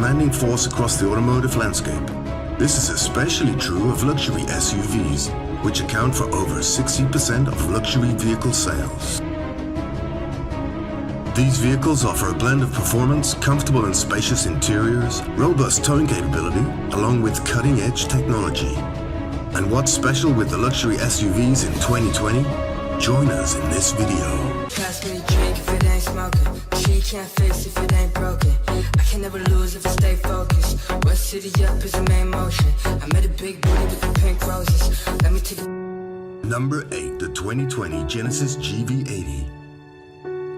commanding force across the automotive landscape. This is especially true of luxury SUVs, which account for over 60% of luxury vehicle sales. These vehicles offer a blend of performance, comfortable and spacious interiors, robust towing capability, along with cutting-edge technology. And what's special with the luxury SUVs in 2020? Join us in this video. Pass me a drink if it ain't smoking. She can't fix if it ain't broken. I can never lose if I stay focused. West City up is the main motion. I met a big booty with the pink roses. Let me take it. Number 8, the 2020 Genesis GV80.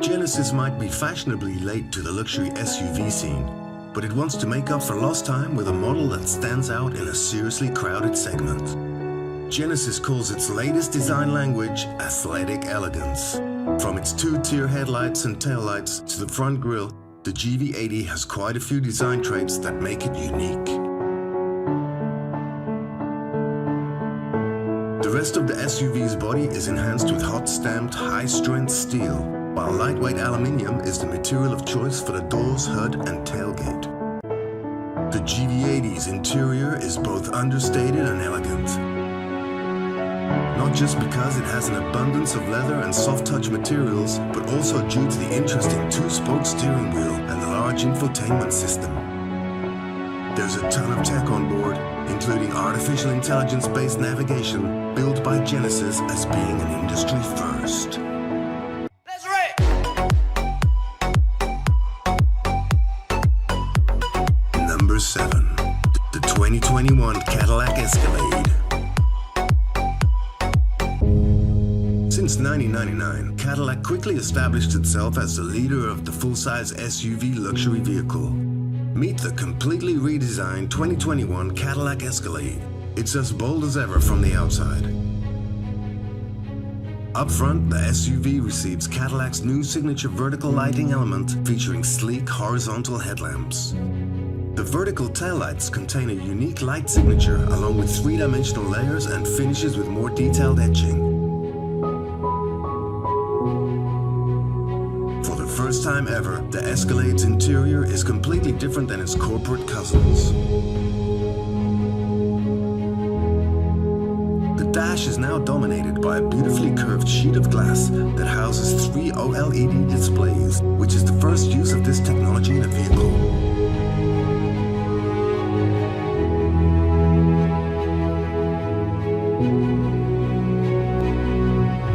Genesis might be fashionably late to the luxury SUV scene, but it wants to make up for lost time with a model that stands out in a seriously crowded segment. Genesis calls its latest design language athletic elegance. From its two-tier headlights and taillights to the front grille, the GV80 has quite a few design traits that make it unique. The rest of the SUV's body is enhanced with hot-stamped, high-strength steel, while lightweight aluminium is the material of choice for the doors, hood, and tailgate. The GV80's interior is both understated and elegant. Not just because it has an abundance of leather and soft-touch materials, but also due to the interesting two-spoke steering wheel and the large infotainment system. There's a ton of tech on board, including artificial intelligence-based navigation built by Genesis as being an industry first. Number 7. The 2021 Cadillac Escalade. Since 1999, Cadillac quickly established itself as the leader of the full-size SUV luxury vehicle. Meet the completely redesigned 2021 Cadillac Escalade. It's as bold as ever from the outside. Up front, the SUV receives Cadillac's new signature vertical lighting element featuring sleek horizontal headlamps. The vertical taillights contain a unique light signature along with three-dimensional layers and finishes with more detailed etching. For the first time ever, the Escalade's interior is completely different than its corporate cousins. The dash is now dominated by a beautifully curved sheet of glass that houses 3 OLED displays, which is the first use of this technology in a vehicle.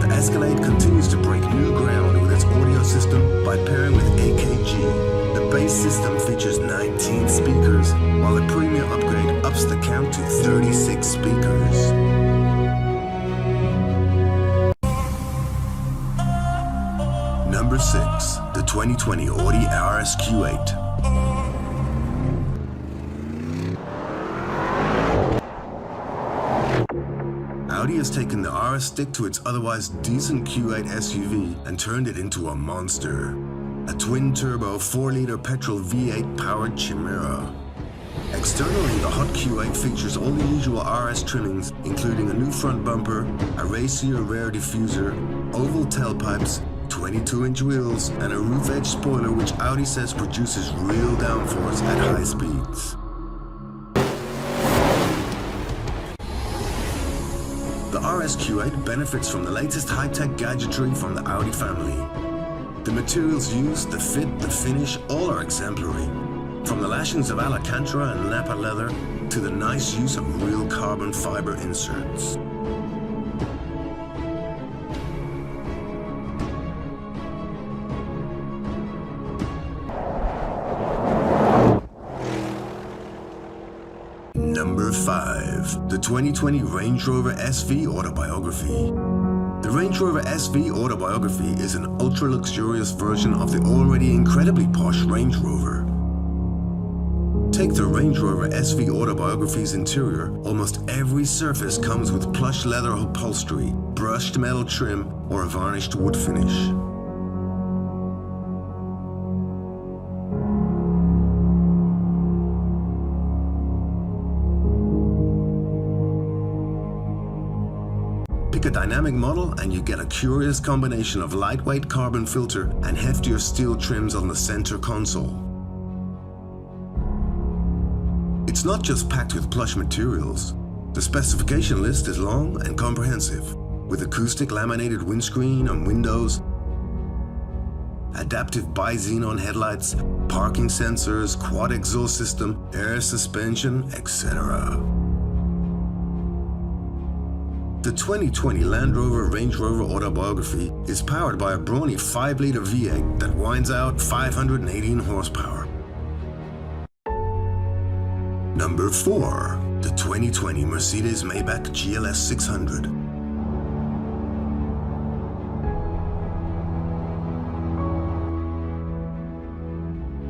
The Escalade continues to break new ground with its audio system by pairing with AKG. The base system features 19 speakers, while the premium upgrade ups the count to 36 speakers. Number 6, the 2020 Audi RS-Q8. Audi has taken the RS stick to its otherwise decent Q8 SUV and turned it into a monster. A twin-turbo 4-liter petrol V8 powered chimera. Externally, the hot Q8 features all the usual RS trimmings, including a new front bumper, a racier rear diffuser, oval tailpipes, 22-inch wheels, and a roof edge spoiler which Audi says produces real downforce at high speeds. The RS-Q8 benefits from the latest high-tech gadgetry from the Audi family. The materials used, the fit, the finish, all are exemplary. From the lashings of Alcantara and Napa leather to the nice use of real carbon fiber inserts. Number 5, the 2020 Range Rover SV Autobiography. The Range Rover SV Autobiography is an ultra-luxurious version of the already incredibly posh Range Rover. Take the Range Rover SV Autobiography's interior, almost every surface comes with plush leather upholstery, brushed metal trim, or a varnished wood finish. Pick a dynamic model and you get a curious combination of lightweight carbon filter and heftier steel trims on the center console. it's not just packed with plush materials. The specification list is long and comprehensive, with acoustic laminated windscreen and windows, adaptive bi-xenon headlights, parking sensors, quad exhaust system, air suspension, etc. The 2020 Land Rover Range Rover Autobiography is powered by a brawny 5-liter V8 that winds out 518 horsepower. Number 4. The 2020 Mercedes Maybach GLS 600.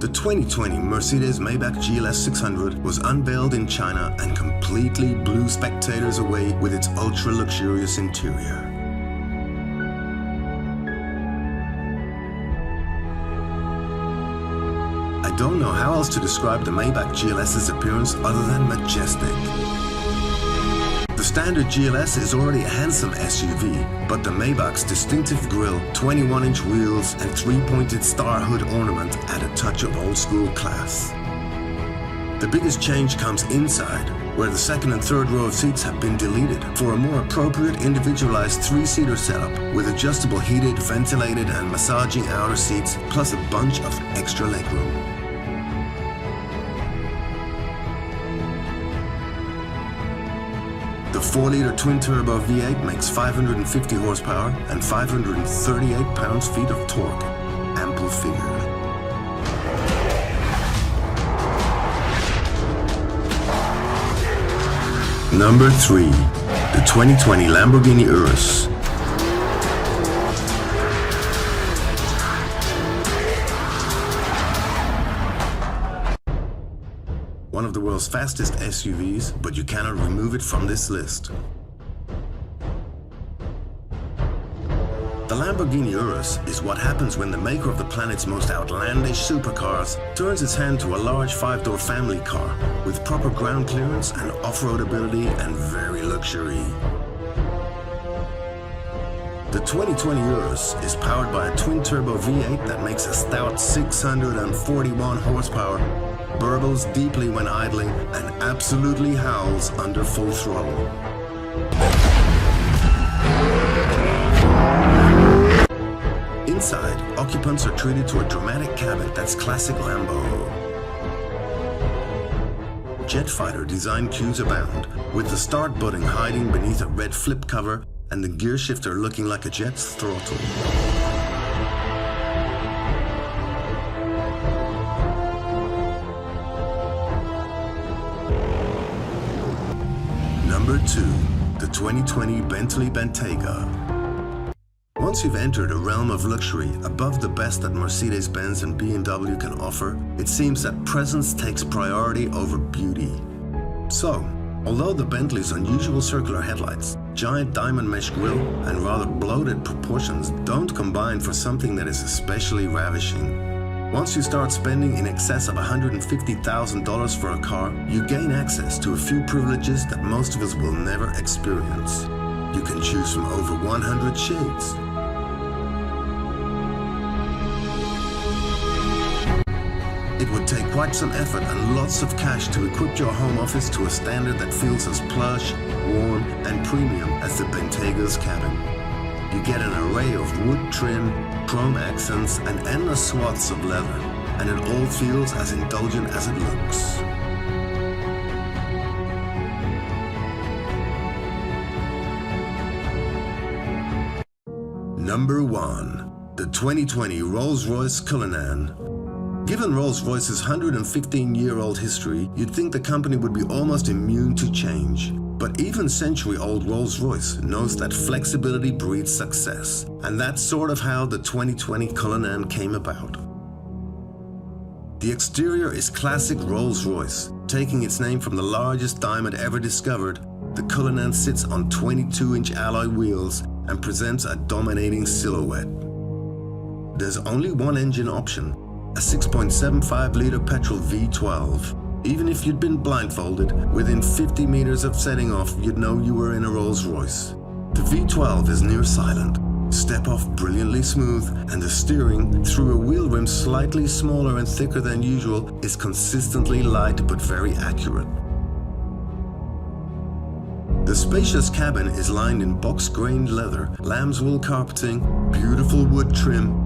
The 2020 Mercedes Maybach GLS 600 was unveiled in China and completely blew spectators away with its ultra-luxurious interior. I don't know how else to describe the Maybach GLS's appearance other than majestic. The standard GLS is already a handsome SUV, but the Maybach's distinctive grille, 21-inch wheels, and 3-pointed star hood ornament add a touch of old-school class. The biggest change comes inside, where the second and third row of seats have been deleted for a more appropriate individualized 3-seater setup with adjustable heated, ventilated, and massaging outer seats, plus a bunch of extra legroom. The 4-liter twin-turbo V8 makes 550 horsepower and 538 pounds-feet of torque. Ample figure. Number 3. The 2020 Lamborghini Urus. One of the world's fastest SUVs, but you cannot remove it from this list. The Lamborghini Urus is what happens when the maker of the planet's most outlandish supercars turns its hand to a large 5-door family car with proper ground clearance and off-road ability and very luxury. The 2020 Urus is powered by a twin-turbo V8 that makes a stout 641 horsepower, burbles deeply when idling, and absolutely howls under full throttle. Inside, occupants are treated to a dramatic cabin that's classic Lambo. Jet fighter design cues abound, with the start button hiding beneath a red flip cover and the gear shifter looking like a jet's throttle. Number 2. The 2020 Bentley Bentayga. Once you've entered a realm of luxury above the best that Mercedes-Benz and BMW can offer, it seems that presence takes priority over beauty. So, although the Bentley's unusual circular headlights, giant diamond mesh grille, and rather bloated proportions don't combine for something that is especially ravishing. Once you start spending in excess of $150,000 for a car, you gain access to a few privileges that most of us will never experience. You can choose from over 100 shades. It would take quite some effort and lots of cash to equip your home office to a standard that feels as plush, warm, and premium as the Bentayga's cabin. You get an array of wood trim, chrome accents, and endless swaths of leather, and it all feels as indulgent as it looks. Number 1. The 2020 Rolls-Royce Cullinan. Given Rolls-Royce's 115-year-old history, you'd think the company would be almost immune to change. But even century-old Rolls-Royce knows that flexibility breeds success, and that's sort of how the 2020 Cullinan came about. The exterior is classic Rolls-Royce. Taking its name from the largest diamond ever discovered, the Cullinan sits on 22-inch alloy wheels and presents a dominating silhouette. There's only one engine option, a 6.75-liter petrol V12. Even if you'd been blindfolded, within 50 meters of setting off, you'd know you were in a Rolls-Royce. The V12 is near silent, step-off brilliantly smooth, and the steering, through a wheel rim slightly smaller and thicker than usual, is consistently light but very accurate. The spacious cabin is lined in box-grained leather, lamb's wool carpeting, beautiful wood trim,